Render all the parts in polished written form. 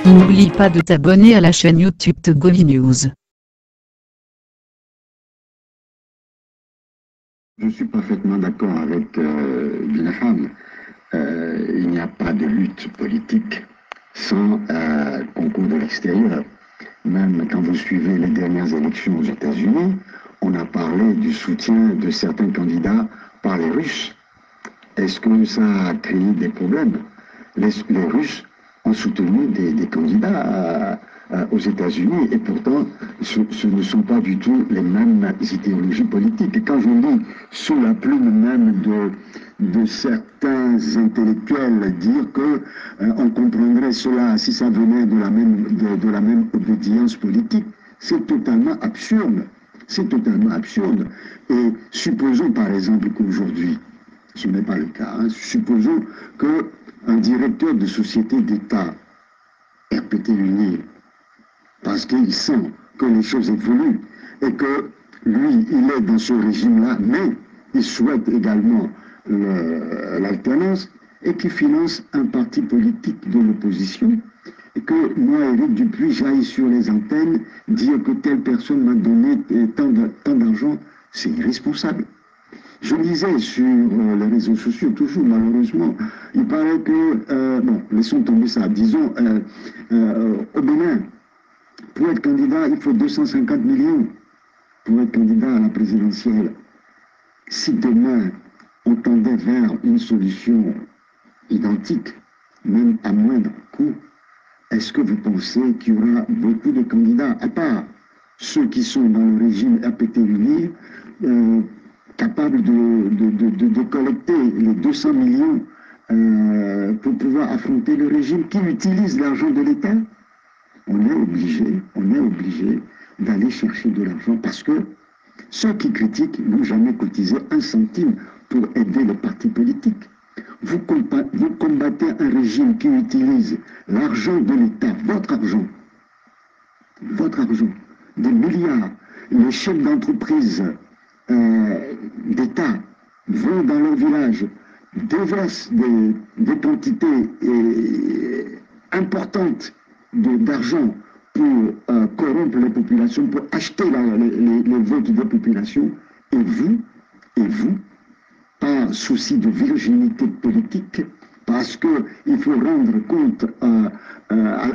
N'oublie pas de t'abonner à la chaîne YouTube Togovi News. Je suis parfaitement d'accord avec Binaham. Il n'y a pas de lutte politique sans concours de l'extérieur. Même quand vous suivez les dernières élections aux États-Unis, on a parlé du soutien de certains candidats par les Russes. Est-ce que ça a créé des problèmes? Les Russes ont soutenu des candidats aux États-Unis et pourtant ce ne sont pas du tout les mêmes idéologies politiques. Et quand je lis sous la plume même de certains intellectuels dire que on comprendrait cela si ça venait de la même obédience politique, c'est totalement absurde. C'est totalement absurde. Et supposons par exemple qu'aujourd'hui, ce n'est pas le cas, hein, supposons qu'un directeur de société d'État RPT Unir, parce qu'il sent que les choses évoluent et que lui, il est dans ce régime-là, mais il souhaite également l'alternance et qui finance un parti politique de l'opposition et que moi, Éric Dupuis, j'aille sur les antennes dire que telle personne m'a donné tant d'argent, c'est irresponsable. Je lisais sur les réseaux sociaux, toujours malheureusement, il paraît que, bon, laissons tomber ça, disons, au Bénin, pour être candidat, il faut 250 millions pour être candidat à la présidentielle. Si demain, on tendait vers une solution identique, même à moindre coût, est-ce que vous pensez qu'il y aura beaucoup de candidats, à part ceux qui sont dans le régime RPT Unir, capables de collecter les 200 millions pour pouvoir affronter le régime qui utilise l'argent de l'État? On est obligé d'aller chercher de l'argent parce que ceux qui critiquent n'ont jamais cotisé un centime pour aider les partis politiques. Vous combattez un régime qui utilise l'argent de l'État, votre argent, des milliards. Les chefs d'entreprise d'État vont dans leur village, déversent des quantités importantes d'argent pour corrompre les populations, pour acheter les votes des populations, et vous, par souci de virginité politique, parce qu'il faut rendre compte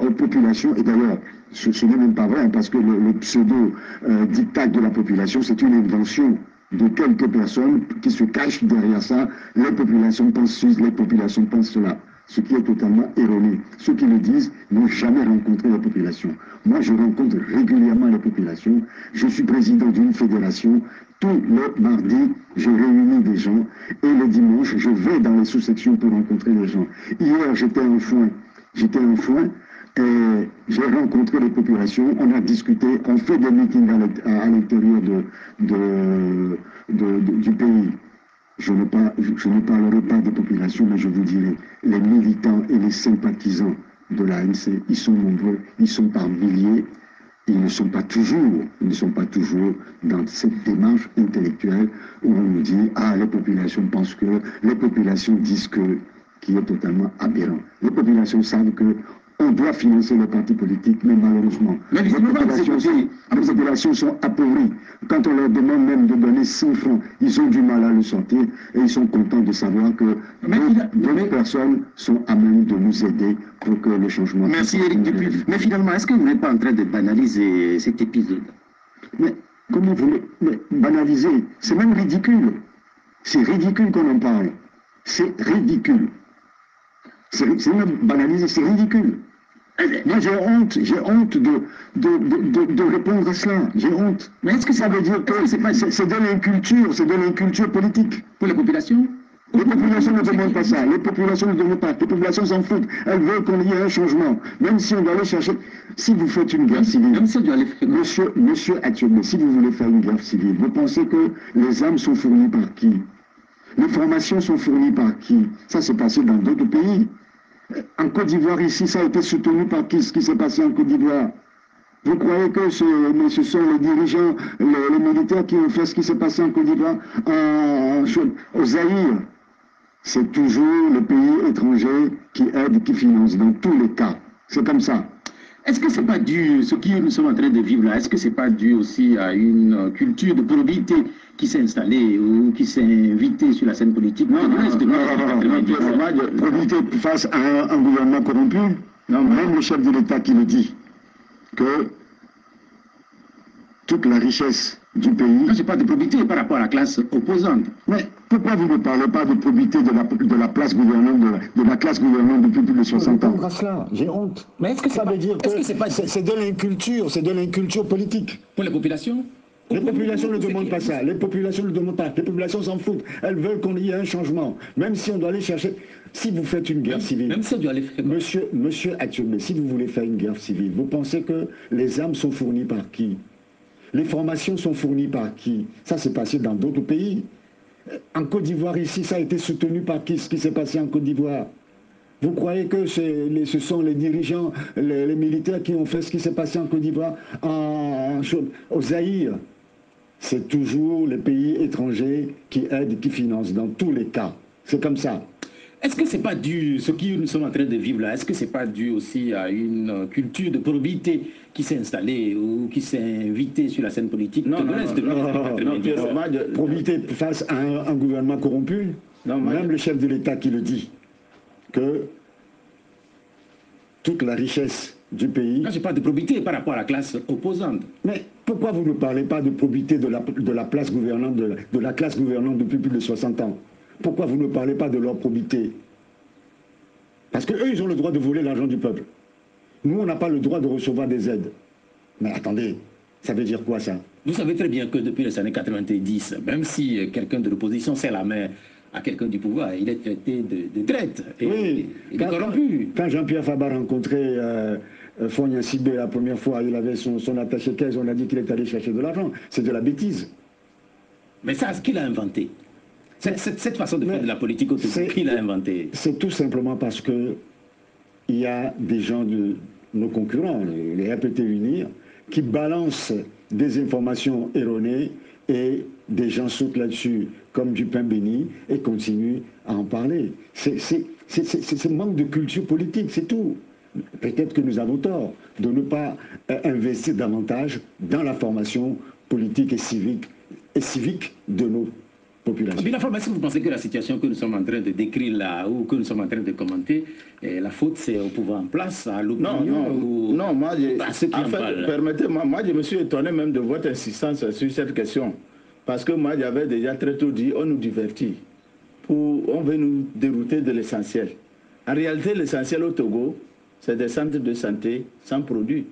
aux populations, et d'ailleurs, ce n'est même pas vrai, parce que le pseudo-dictat de la population, c'est une invention de quelques personnes qui se cachent derrière ça. Les populations pensent ceci, les populations pensent cela, ce qui est totalement erroné. Ceux qui le disent n'ont jamais rencontré la population. Moi, je rencontre régulièrement la population. Je suis président d'une fédération. Tous les mardis, je réunis des gens. Et le dimanche, je vais dans les sous-sections pour rencontrer les gens. Hier, j'étais en foin. Et j'ai rencontré les populations, on a discuté, on fait des meetings à l'intérieur du pays. Je ne parlerai pas des populations, mais je vous dirai, les militants et les sympathisants de l'ANC, ils sont nombreux, ils sont par milliers, ils ne sont pas toujours dans cette démarche intellectuelle où on nous dit, ah, les populations pensent que, les populations disent que, qui est totalement aberrant. Les populations savent que on doit financer les partis politiques, mais malheureusement, les populations sont appauvries. Quand on leur demande même de donner 100 francs, ils ont du mal à le sortir et ils sont contents de savoir que d'autres personnes sont à même de nous aider pour que le changement... Merci Éric Dupuis. Mais finalement, est-ce que vous n'êtes pas en train de banaliser cet épisode? Mais comment vous banaliser? C'est même ridicule. C'est ridicule qu'on en parle. C'est ridicule. C'est même banalisé, c'est ridicule. Moi, j'ai honte de répondre à cela. J'ai honte. Mais est-ce que ça veut dire que c'est de l'inculture politique? Pour la population? Les populations ne demandent pas ça. Les populations ne demandent pas. Les populations s'en foutent. Elles veulent qu'on y ait un changement. Même si on doit aller chercher... Si vous faites une guerre civile... Monsieur Attiobé, si vous voulez faire une guerre civile, vous pensez que les armes sont fournies par qui? Les formations sont fournies par qui? Ça s'est passé dans d'autres pays. En Côte d'Ivoire, ici, ça a été soutenu par qui, ce qui s'est passé en Côte d'Ivoire? Vous croyez que ce sont les dirigeants, les militaires qui ont fait ce qui s'est passé en Côte d'Ivoire, au Zaïre? C'est toujours le pays étranger qui aide, qui finance, dans tous les cas. C'est comme ça. Est-ce que c'est pas dû, ce que nous sommes en train de vivre là, est-ce que c'est pas dû aussi à une culture de probité qui s'est installée ou qui s'est invitée sur la scène politique? Non, probité face à un gouvernement corrompu. Non, même le chef de l'État qui le dit, que toute la richesse du pays... Non, c'est pas de probité par rapport à la classe opposante. Mais pourquoi vous ne parlez pas de probité de la classe gouvernante, de la classe gouvernante depuis plus de 60 ans? J'ai honte. Mais est-ce que ça veut dire que c'est de l'inculture politique. Pour les populations? Les populations ne demandent pas ça. Les populations ne demandent pas. Les populations s'en foutent. Elles veulent qu'on y ait un changement. Même si on doit aller chercher... Si vous faites une guerre civile... Même si on doit aller faire... Monsieur Attiomé, si vous voulez faire une guerre civile, vous pensez que les armes sont fournies par qui? Les formations sont fournies par qui? Ça s'est passé dans d'autres pays. En Côte d'Ivoire, ici, ça a été soutenu par qui, ce qui s'est passé en Côte d'Ivoire? Vous croyez que ce sont les dirigeants, les militaires qui ont fait ce qui s'est passé en Côte d'Ivoire, au Zaïre? C'est toujours les pays étrangers qui aident, qui financent, dans tous les cas. C'est comme ça. Est-ce que c'est pas dû, ce que nous sommes en train de vivre là, est-ce que c'est pas dû aussi à une culture de probité qui s'est installée ou qui s'est invitée sur la scène politique? Non, probité face à un gouvernement corrompu. Non, même le chef de l'État qui le dit, que toute la richesse du pays... Non, je parle de probité par rapport à la classe opposante. Mais pourquoi vous ne parlez pas de probité de la classe gouvernante depuis plus de 60 ans? Pourquoi vous ne parlez pas de leur probité? Parce qu'eux, ils ont le droit de voler l'argent du peuple. Nous, on n'a pas le droit de recevoir des aides. Mais attendez, ça veut dire quoi ça? Vous savez très bien que depuis les années 90, même si quelqu'un de l'opposition serre la main à quelqu'un du pouvoir, il est traité de traite et oui, il est corrompu. Quand Jean-Pierre Fabar a rencontré Fogna Sibé la première fois, il avait son attaché caisse, on a dit qu'il est allé chercher de l'argent. C'est de la bêtise. Mais ça, ce qu'il a inventé. Cette façon de faire de la politique, qui l'a inventé? C'est tout simplement parce que il y a des gens de nos concurrents, les RPT Unir, qui balancent des informations erronées et des gens sautent là-dessus comme du pain béni et continuent à en parler. C'est manque de culture politique, c'est tout. Peut-être que nous avons tort de ne pas investir davantage dans la formation politique et civique de nos populations. Mais est-ce que vous pensez que la situation que nous sommes en train de décrire là, ou que nous sommes en train de commenter, la faute c'est au pouvoir en place, à l'opinion? Non, moi, permettez-moi, moi je me suis étonné même de votre insistance sur cette question. Parce que moi j'avais déjà très tôt dit, on nous divertit. On veut nous dérouter de l'essentiel. En réalité, l'essentiel au Togo, c'est des centres de santé sans produits.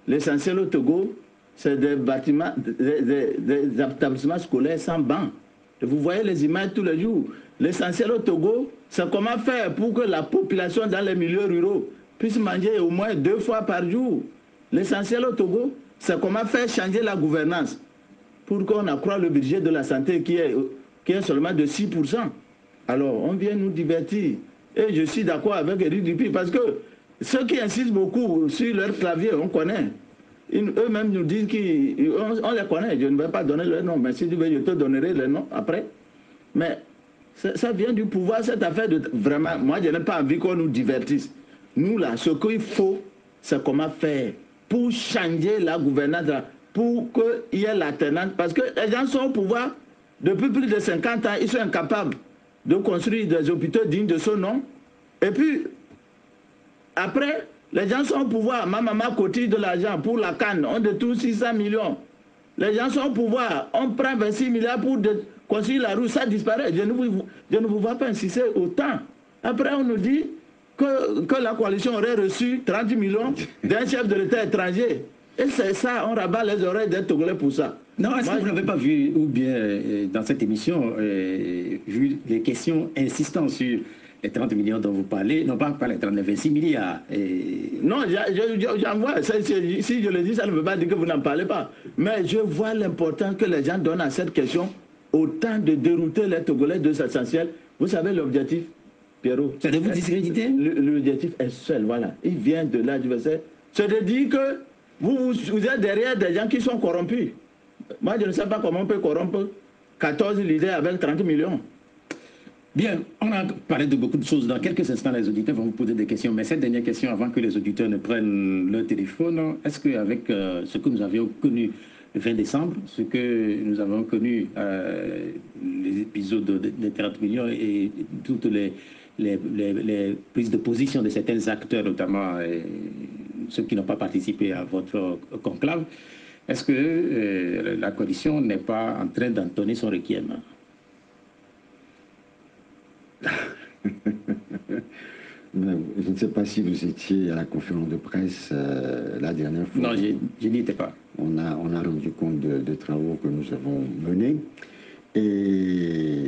L'essentiel au Togo, c'est des bâtiments, des établissements scolaires sans bancs. Vous voyez les images tous les jours. L'essentiel au Togo, c'est comment faire pour que la population dans les milieux ruraux puisse manger au moins 2 fois par jour. L'essentiel au Togo, c'est comment faire changer la gouvernance pour qu'on accroisse le budget de la santé qui est seulement de 6%. Alors, on vient nous divertir. Et je suis d'accord avec Eric Dupuy parce que ceux qui insistent beaucoup sur leur clavier, on connaît. Eux-mêmes nous disent qu'on les connaît. Je ne vais pas donner leur nom, mais si tu veux, je te donnerai le nom après. Mais ça vient du pouvoir, cette affaire de... Vraiment, moi, je n'ai pas envie qu'on nous divertisse. Nous, là, ce qu'il faut, c'est comment faire pour changer la gouvernance, pour qu'il y ait l'alternance. Parce que les gens sont au pouvoir depuis plus de 50 ans, ils sont incapables de construire des hôpitaux dignes de ce nom. Et puis, après... Les gens sont au pouvoir, ma maman cotise de l'argent pour la canne, on détourne 600 millions. Les gens sont au pouvoir, on prend 26 milliards pour construire la rue, ça disparaît. Je ne vous vois pas insister autant. Après, on nous dit que la coalition aurait reçu 30 millions d'un chef de l'État étranger. Et c'est ça, on rabat les oreilles des Togolais pour ça. Non, est-ce que vous n'avez pas vu, ou bien dans cette émission, vu des questions insistant sur les 30 millions dont vous parlez, non pas les 26 milliards. Non, j'en vois. Si je le dis, ça ne veut pas dire que vous n'en parlez pas. Mais je vois l'importance que les gens donnent à cette question, autant de dérouter les Togolais de l'essentiel. Vous savez l'objectif? Pierrot. C'est de vous discréditer? L'objectif est seul, voilà. Il vient de là du verset. C'est de dire que vous êtes derrière des gens qui sont corrompus. Moi, je ne sais pas comment on peut corrompre 14 leaders avec 30 millions. Bien, on a parlé de beaucoup de choses. Dans quelques instants, les auditeurs vont vous poser des questions. Mais cette dernière question, avant que les auditeurs ne prennent leur téléphone, est-ce qu'avec ce que nous avions connu le 20 décembre, ce que nous avons connu, les épisodes des 30 millions et toutes les prises de position de certains acteurs, notamment ceux qui n'ont pas participé à votre conclave, est-ce que la coalition n'est pas en train d'entonner son requiem? Je ne sais pas si vous étiez à la conférence de presse la dernière fois. Non, je n'y étais pas. On a rendu compte des travaux que nous avons menés et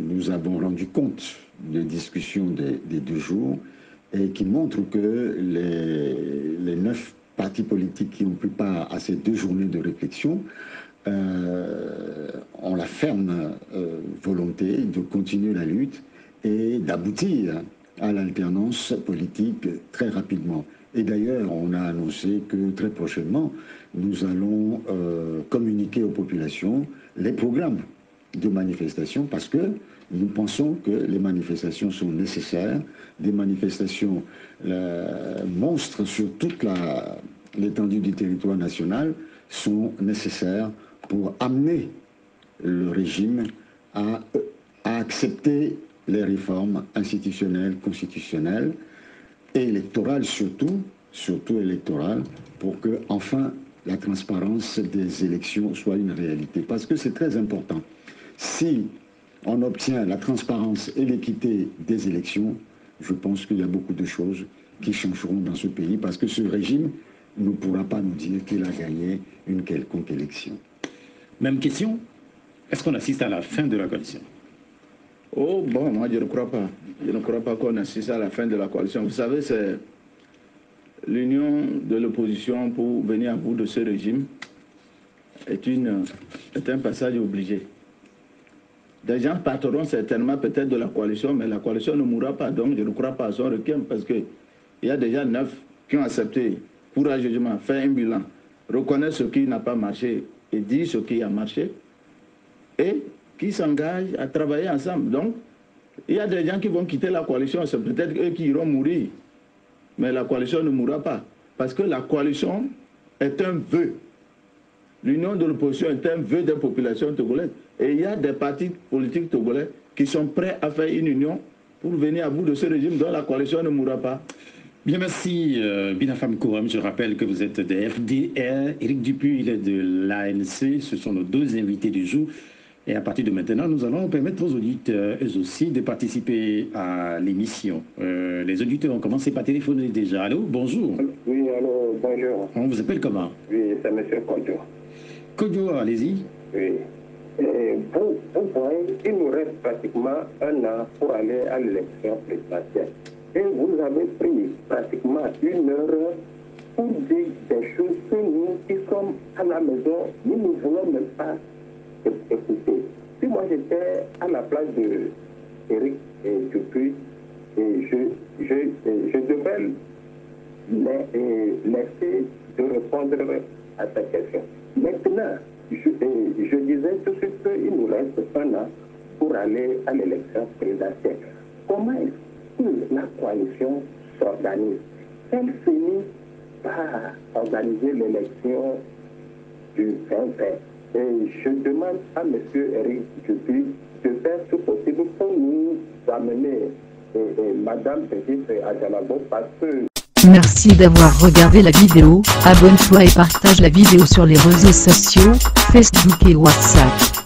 nous avons rendu compte des discussions des 2 jours et qui montrent que les 9 partis politiques qui ont pris part à ces 2 journées de réflexion ont la ferme volonté de continuer la lutte et d'aboutir à l'alternance politique très rapidement. Et d'ailleurs, on a annoncé que très prochainement, nous allons communiquer aux populations les programmes de manifestation parce que nous pensons que les manifestations sont nécessaires, des manifestations monstres sur toute l'étendue du territoire national sont nécessaires pour amener le régime à accepter les réformes institutionnelles, constitutionnelles et électorales surtout électorales, pour que enfin la transparence des élections soit une réalité. Parce que c'est très important. Si on obtient la transparence et l'équité des élections, je pense qu'il y a beaucoup de choses qui changeront dans ce pays, parce que ce régime ne pourra pas nous dire qu'il a gagné une quelconque élection. Même question, est-ce qu'on assiste à la fin de la coalition? Oh bon, moi je ne crois pas. Je ne crois pas qu'on assiste à la fin de la coalition. Vous savez, c'est l'union de l'opposition pour venir à bout de ce régime est un passage obligé. Des gens partiront certainement peut-être de la coalition, mais la coalition ne mourra pas. Donc je ne crois pas à son requiem, parce qu'il y a déjà 9 qui ont accepté courageusement faire un bilan, reconnaître ce qui n'a pas marché et dire ce qui a marché, et qui s'engagent à travailler ensemble. Donc, il y a des gens qui vont quitter la coalition, c'est peut-être eux qui iront mourir. Mais la coalition ne mourra pas. Parce que la coalition est un vœu. L'union de l'opposition est un vœu des populations togolaises. Et il y a des partis politiques togolais qui sont prêts à faire une union pour venir à bout de ce régime dont la coalition ne mourra pas. Bien, merci Binafam Kouram. Je rappelle que vous êtes de FDR. Éric Dupuis, il est de l'ANC. Ce sont nos 2 invités du jour. Et à partir de maintenant, nous allons permettre aux auditeurs, eux aussi, de participer à l'émission. Les auditeurs ont commencé par téléphoner déjà. Allô, bonjour. Oui, allô, bonjour. On vous appelle comment? Oui, c'est M. Kodjo. Kodjo, allez-y. Oui. Vous voyez, il nous reste pratiquement 1 an pour aller à l'élection présidentielle. Et vous avez pris pratiquement 1 heure pour dire des choses que nous qui sommes à la maison, nous ne voulons même pas écouter. Si moi j'étais à la place de Éric Dupuis, je devais laisser de répondre à ta question. Maintenant, je disais tout de suite qu'il nous reste 1 an pour aller à l'élection présidentielle. Comment est-ce que la coalition s'organise? Elle finit par organiser l'élection du 20 mai. Et je demande à M. Éric Dupuis de faire tout possible pour nous amener Madame Petit Adjalago, parce que... Merci d'avoir regardé la vidéo, abonne-toi et partage la vidéo sur les réseaux sociaux, Facebook et WhatsApp.